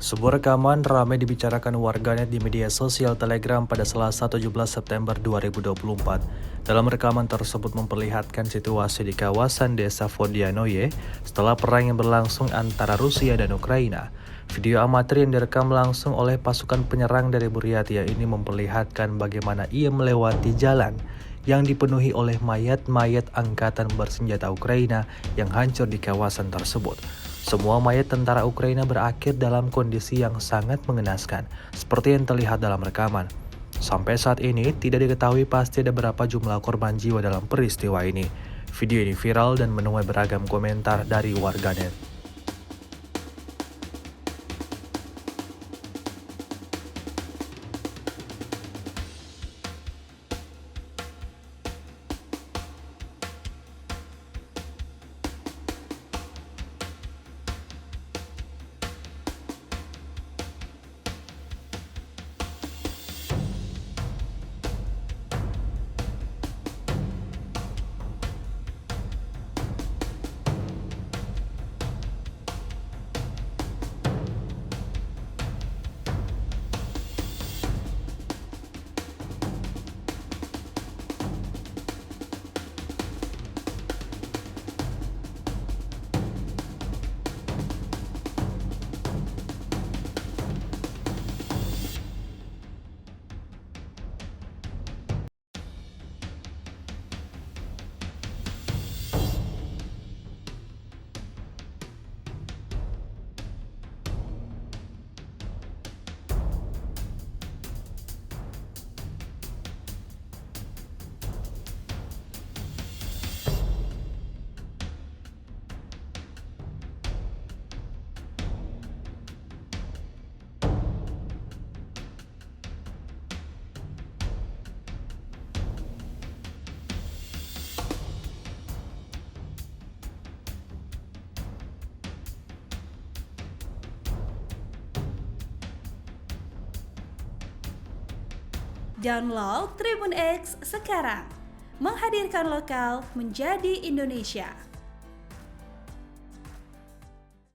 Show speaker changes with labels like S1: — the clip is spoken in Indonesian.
S1: Sebuah rekaman ramai dibicarakan warganet di media sosial Telegram pada Selasa 17 September 2024. Dalam rekaman tersebut memperlihatkan situasi di kawasan desa Vodianoye setelah perang yang berlangsung antara Rusia dan Ukraina. Video amatir yang direkam langsung oleh pasukan penyerang dari Buryatia ini memperlihatkan bagaimana ia melewati jalan yang dipenuhi oleh mayat-mayat angkatan bersenjata Ukraina yang hancur di kawasan tersebut. Semua mayat tentara Ukraina berakhir dalam kondisi yang sangat mengenaskan, seperti yang terlihat dalam rekaman. Sampai saat ini, tidak diketahui pasti ada berapa jumlah korban jiwa dalam peristiwa ini. Video ini viral dan menuai beragam komentar dari warganet.
S2: Download Tribun X sekarang, menghadirkan lokal menjadi Indonesia.